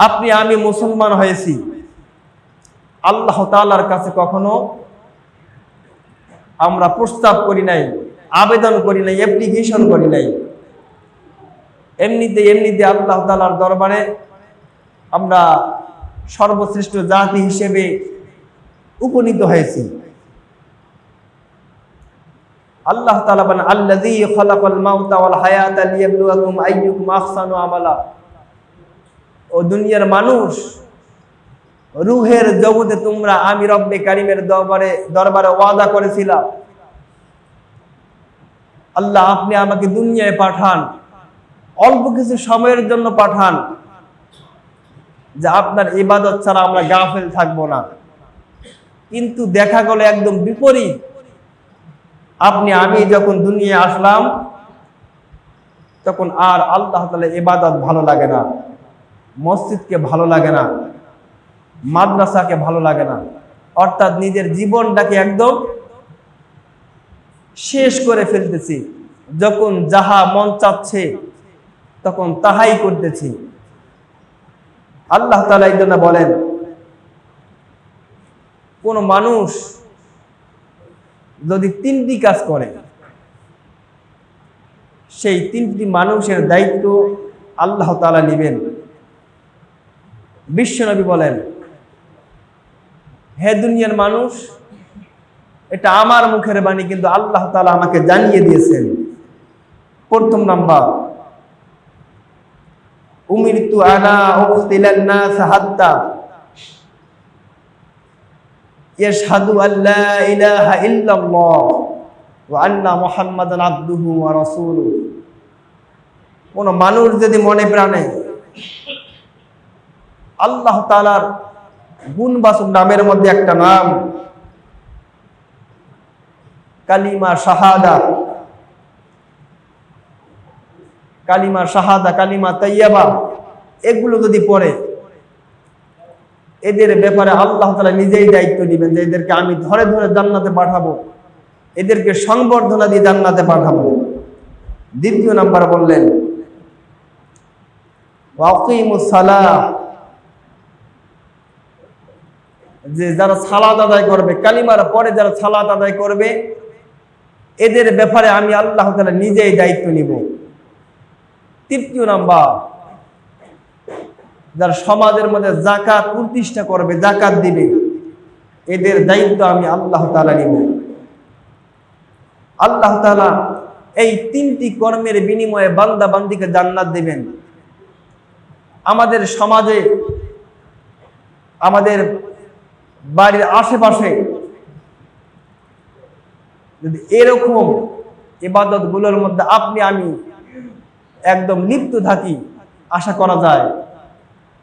আপনি আমি মুসলমান হয়েছি, আল্লাহ তাআলার কাছে কখনো আমরা প্রস্তাব করি নাই, আবেদন করি নাই, অ্যাপ্লিকেশন করি নাই। এমনিতে আল্লাহ তাআলার দরবারে আমরা সর্বশ্রেষ্ঠ জাতি হিসেবে উপনীত হয়েছি। আল্লাহ তাআলা বলেন, আল্লাযী খালাকাল মাউতা ওয়াল হায়াতা লিয়াবলুয়াকুম আইয়ুকুম আহসানু আমালা। ও দুনিয়ার মানুষ, রূহের জগতে তোমরা আমি রব্বে কারীমের দরবারে ওয়াদা করেছিলাম, আল্লাহ আপনি আমাকে দুনিয়ায় পাঠান, অল্প কিছু সময়ের জন্য পাঠান, যে আপনার ইবাদত ছাড়া আমরা গাফেল থাকবো না। কিন্তু দেখা গেল একদম বিপরীত। আপনি আমি যখন দুনিয়ায় আসলাম, তখন আর আল্লাহ তাআলার ইবাদত ভালো লাগে না, মসজিদকে ভালো লাগে না, মাদ্রাসাকে ভালো লাগে না, অর্থাৎ নিজের জীবনটাকে একদম শেষ করে ফেলতেছি। যখন যাহা মন চাচ্ছে তখন তাহাই করতেছি। আল্লাহ তাআলা এই জন্য বলেন, কোন মানুষ যদি তিনটি কাজ করে, সেই তিনটি মানুষের দায়িত্ব আল্লাহ তাআলা নেবেন। বিশ্বনবী বলেন, হে দুনিয়ার মানুষ, এটা আমার মুখের বাণী, কিন্তু আল্লাহ তাআলা আমাকে জানিয়ে দিয়েছেন। প্রথম নাম্বার, উমিরতু আনা উকতিলান নাস হাত্তা ইয়াশহাদু আল্লা ইলাহা ইল্লাল্লাহ ওয়া আন্না মুহাম্মাদান আবদুহু ওয়া রাসূলুহু। কোন মানুষ যদি মনে প্রাণে আল্লাহ তাআলার গুণবাচক নামের মধ্যে একটা নাম কালিমা শাহাদা, কালিমা তাইয়্যিবা, এগুলো যদি পড়ে, এদের ব্যাপারে আল্লাহ তাআলা নিজেই দায়িত্ব নেবেন যে এদেরকে আমি ধরে ধরে জান্নাতে পাঠাবো, এদেরকে সংবর্ধনা দিয়ে জান্নাতে পাঠাবো। দ্বিতীয় নাম্বার বললেন, ওয়াকিমুস সালাহ, যে যারা সালাত আদায় করবে, কালিমার পরে যারা সালাত আদায় করবে, এদের ব্যাপারে আমি আল্লাহ তাআলা নিজেই দায়িত্ব নিব। তৃতীয় নাম্বার, যারা সমাজের মধ্যে যাকাত প্রতিষ্ঠা করবে, যাকাত দিবে, এদের দায়িত্ব আমি আল্লাহ তাআলা নিব। আল্লাহ তাআলা এই তিনটি কর্মের বিনিময়ে বান্দা বান্দীকে জান্নাত দিবেন। আমাদের সমাজে, আমাদের বাড়ির আশেপাশে যদি এরকম ইবাদত গুলোর মধ্যে আপনি আমি একদম লিপ্ত থাকি, আশা করা যায়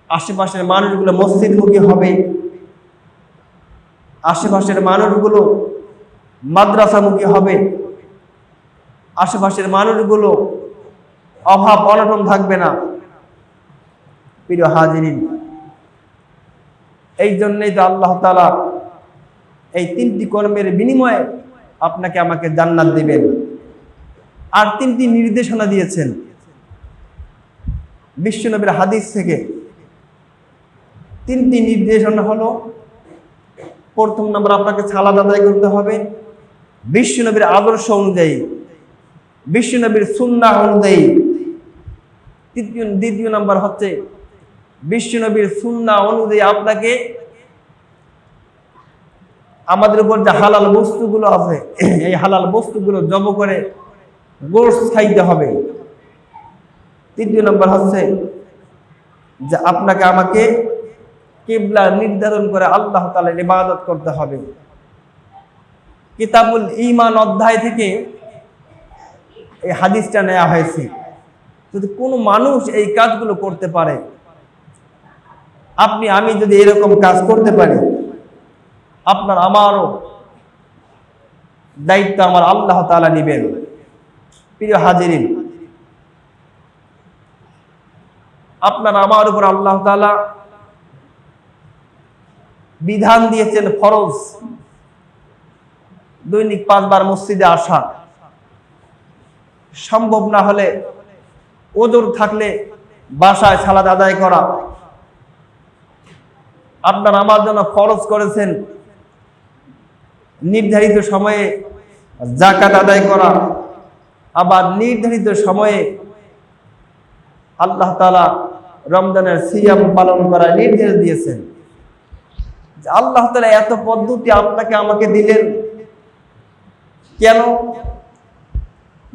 আশেপাশের মানুষগুলো মসজিদমুখী হবে, আশেপাশের মানুষগুলো মাদ্রাসামুখী হবে, আশেপাশের মানুষগুলো অভাব অনটন থাকবে না। প্রিয় হাজিরিন, এই জন্যই তো আল্লাহ তাআলা এই তিনটি কর্মের বিনিময়ে আপনাকে আমাকে জান্নাত দিবেন। আর তিনটি নির্দেশনা দিয়েছেন বিশ্বনবীর হাদিস থেকে। তিনটি নির্দেশনা হলো, প্রথম নম্বর, আপনাকে সালাত আদায় করতে হবে বিশ্বনবীর আদর্শ অনুযায়ী, বিশ্বনবীর সুন্নাহ অনুযায়ী। দ্বিতীয় নম্বর হচ্ছে, বিশ্বনবীর সুন্নাহ অনুযায়ী আপনাকে আমাদের উপর যে হালাল বস্তুগুলো আছে, এই হালাল বস্তুগুলো জব করে গোশত খাইতে হবে। তৃতীয় নম্বর হচ্ছে যে আপনাকে আমাকে কিবলা নির্ধারণ করে আল্লাহ তাআলার ইবাদত করতে হবে। কিতাবুল ঈমান অধ্যায় থেকে এই হাদিসটা নেওয়া হয়েছে। যদি কোনো মানুষ এই কাজগুলো করতে পারে, আপনি আমি যদি এরকম কাজ করতে পারি, আপনার আমারও দায়িত্ব আমার আল্লাহ তাআলা নেবেন। প্রিয় হাজিরিন, আপনার আমার উপর আল্লাহ তাআলা বিধান দিয়েছেন ফরজ, দৈনিক 5 বার মসজিদে আসা। সম্ভব না হলে ওজোর থাকলে বাসায় সালাত আদায় করা, আপনার আমার জন্য ফরজ করেছেন নির্ধারিত সময়ে যাকাত আদায় করা, আবার নির্ধারিত সময়ে আল্লাহ তাআলা রমজানের সিয়াম পালন করার নির্দেশ দিয়েছেন। আল্লাহ তাআলা এত পদ্ধতি আপনাকে আমাকে দিলেন কেন?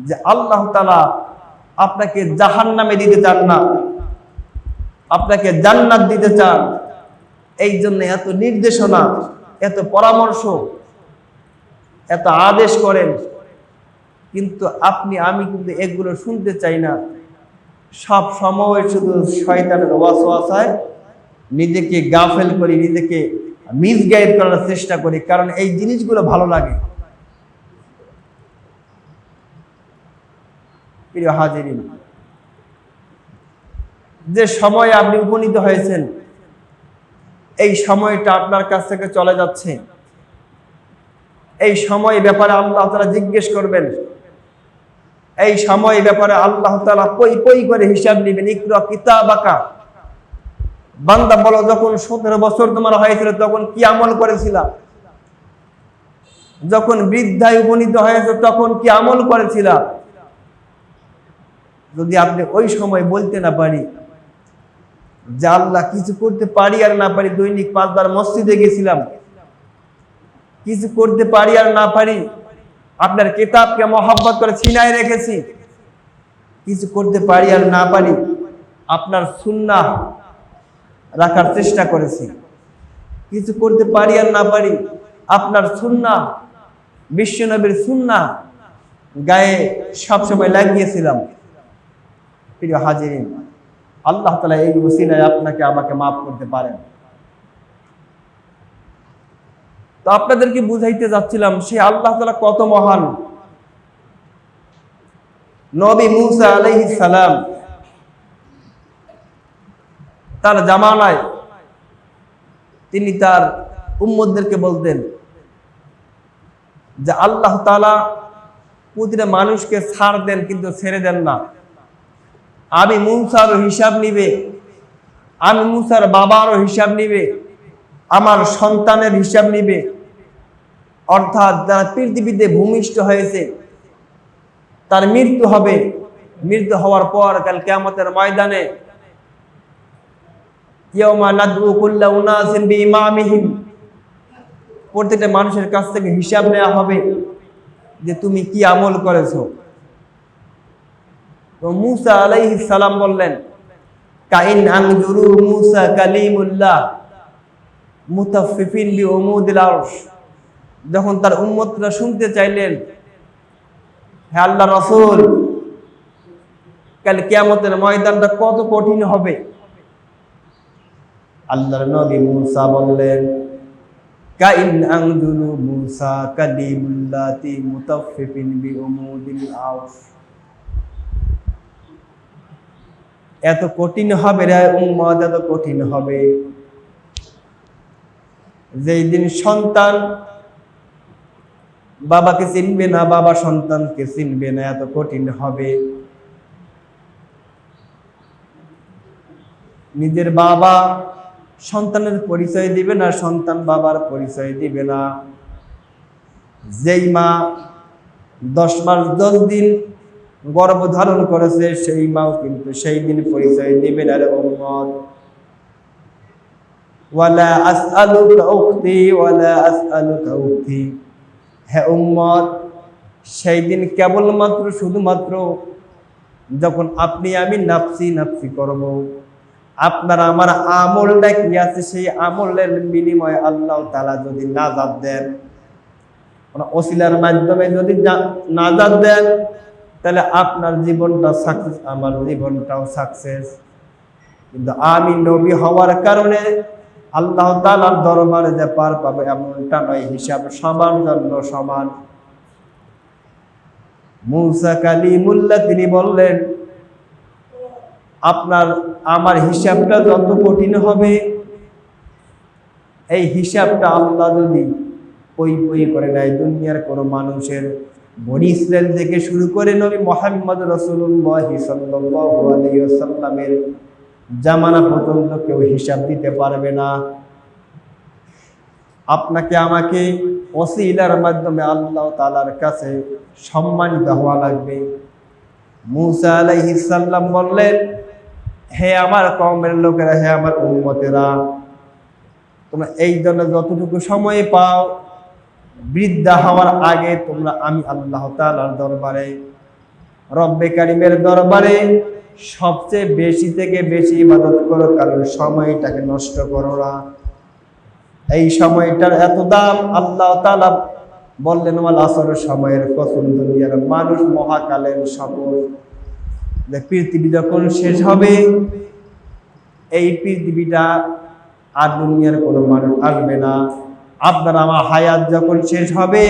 যে আল্লাহ তাআলা আপনাকে জাহান্নামে দিতে চান না, আপনাকে জান্নাত দিতে চান। এই জন্য এত নির্দেশনা, এত পরামর্শ, এত আদেশ করেন। কিন্তু আপনি আমি কিন্তু এগুলো শুনতে চাই না। সব সময় শুধু শয়তানের ওয়াসওয়াসায় নিজেকে গাফেল করি, নিজেকে মিসগাইড করার চেষ্টা করি, কারণ এই জিনিসগুলো ভালো লাগে। প্রিয় হাজিরিন, যে সময়ে আপনি উপনীত হয়েছেন এই সময়টা আপনার কাছ থেকে চলে যাচ্ছে। এই সময় ব্যাপারে আল্লাহ তাআলা জিজ্ঞেস করবেন, এই সময় ব্যাপারে আল্লাহ তাআলা পই পই করে হিসাব নেবেন। ইকরা কিতাবাকা, বান্দা বলো, যখন 17 বছর তোমার হয়েছিল তখন কি আমল করেছিলা? যখন বৃদ্ধায় উপনীত হয়েছে তখন কি আমল করেছিলা? যদি আপনি ওই সময় বলতে না পারি যে আল্লাহ কিছু করতে পারি আর না পারি, দৈনিক 5 বার মসজিদে গেছিলাম, কিছু করতে পারি আর না পারি, আপনার কিতাবকে মহব্বত করে ছিনায় রেখেছি, কিছু করতে পারি আর না পারি, আপনার সুন্নাহ রাখার চেষ্টা করেছি, কিছু করতে পারি আর না পারি, আপনার সুন্নাহ, বিশ্বনবীর সুন্নাহ গায়ে সবসময় লাগিয়েছিলাম। প্রিয় হাজিরিন, আল্লাহ তাআলা এই ওসিলায় আপনাকে আমাকে মাফ করতে পারেন। তো আপনাদেরকে বুঝাইতে যাচ্ছিলাম সে আল্লাহ তাআলা কত মহান। নবী মুসা আলাইহিস সালাম তার জামানায় তিনি তার উম্মতদেরকে বলতেন যে আল্লাহ তাআলা প্রতিটা মানুষকে ছাড় দেন কিন্তু ছেড়ে দেন না। আমি মুসারও হিসাব নিবে, আমি মুসার বাবারও হিসাব নিবে, আমার সন্তানের হিসাব নিবে। অর্থাৎ যারা পৃথিবীতে ভূমিষ্ঠ হয়েছে তার মৃত্যু হবে, মৃত্যু হওয়ার পর কাল কিয়ামতের ময়দানে ইয়াউমা নাদউ কুল্লা উনাসিন বিইমামিহিম, প্রত্যেকটা মানুষের কাছ থেকে হিসাব নেওয়া হবে যে তুমি কি আমল করেছো। তো মুসা আলাইহিস সালাম বললেন, কাইন আনজুরু মুসা কালিমুল্লাহ মুতাফফিফিন বিউমুদিল আরশ। যখন তার উম্মতরা শুনতে চাইলেন, হে আল্লাহ রাসূল, কাল কিয়ামতের ময়দানটা কত কঠিন হবে, আল্লাহর নবী মুসা বললেন, কাইন আনজুরু মুসা কালিমুল্লাহি মুতাফফিফিন বিউমুদিল আরশ। এত কঠিন হবে রে উম্মত, এত কঠিন হবে যেই দিন সন্তান বাবাকে চিনবে না, বাবা সন্তানকে চিনবে না, এত কঠিন হবে। নিজের বাবা সন্তানের পরিচয় দিবে না, সন্তান বাবার পরিচয় দিবে না। যেই মা 10 মাস 10 দিন গর্ভধারণ করেছে সেই মাও কিন্তু সেই দিন পরিচয় দিবে না রে উম্মত। ওয়ালা আসআলুকা উখতি ওয়ালা আসআলুকা উখতি, হে উম্মত, সেই দিন কেবলমাত্র শুধুমাত্র যখন আপনি আমি নাফসি নাফসি করব, আপনার আমার আমলটা কি আছে সেই আমলের বিনিময়ে আল্লাহ তাআলা যদি নাজাত দেন, মানে ওসিলার মাধ্যমে যদি নাজাত দেন, তাহলে আপনার জীবনটা সাকসেস, আমার জীবনটাও সাকসেস। কিন্তু আমি নবী হওয়ার কারণে আল্লাহ তাআলার দরবারে যে পার পাবে এমনটা নয়, হিসাব সবার জন্য সমান। মুসা কালিমুল্লাহ তিনি বললেন, আপনার আমার হিসাবটা যত কঠিন হবে, এই হিসাবটা আল্লাহ যদি পই পই করে নেয়, দুনিয়ার কোনো মানুষের বনি ইসরাইল থেকে শুরু করে নবী মুহাম্মদ রাসূলুল্লাহ সাল্লাল্লাহু আলাইহি ওয়াসাল্লামের জামানা পর্যন্ত কেউ হিসাব দিতে পারবে না। আপনাকে আমাকে ওসিলার মাধ্যমে আল্লাহ তাআলার কাছে সম্মানিত হওয়া লাগবে। মূসা আলাইহিস সালাম বললেন, হে আমার কওমের লোকেরা, হে আমার উম্মতেরা, তোমরা এই জন্য যতটুকু সময় পাও বৃদ্ধা হওয়ার আগে তোমরা আমি আল্লাহ তাআলার দরবারে, রব্বে কারিমের দরবারে সবচেয়ে বেশি থেকে বেশি ইবাদত করো, কারণ সময়টাকে নষ্ট করো না। এই সময়টার এত দাম। আল্লাহ তাআলা বললেন, ওয়াল আসর, সময়ের কসম, দুনিয়ার মানুষ মহাকালের শপথ, যে পৃথিবী যখন শেষ হবে, এই পৃথিবীটা আর দুনিয়ার কোনো মানুষ আসবে না। আপনার আমার হায়াত যখন শেষ হবে,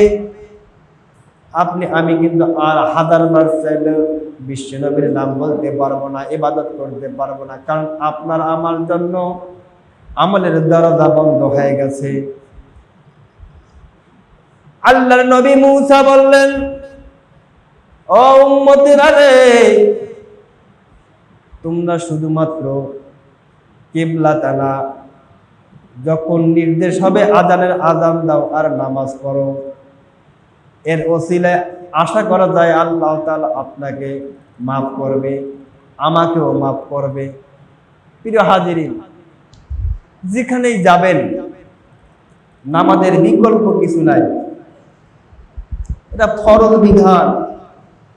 আমি কিন্তু আর হাজার বার চাইলে বিশ্ব নবীর নাম বলতে পারবো না, ইবাদত করতে পারবো না, কারণ আপনার আমার জন্য আমলের দরজা বন্ধ হয়ে গেছে। আল্লাহর নবী মূসা বললেন, ও উম্মতেরা রে, তোমরা শুধুমাত্র কিবলাতানা যখন নির্দেশ হবে আজানের আজান দাও আর নামাজ পড়ো। এর ওসিলায় আশা করা যায় আল্লাহ তাআলা আপনাকে মাফ করবে, আমাকেও মাফ করবে। প্রিয় হাজিরিন, যেখানেই যাবেন নামাজের বিকল্প কিছু নাই, এটা ফরজ বিধান।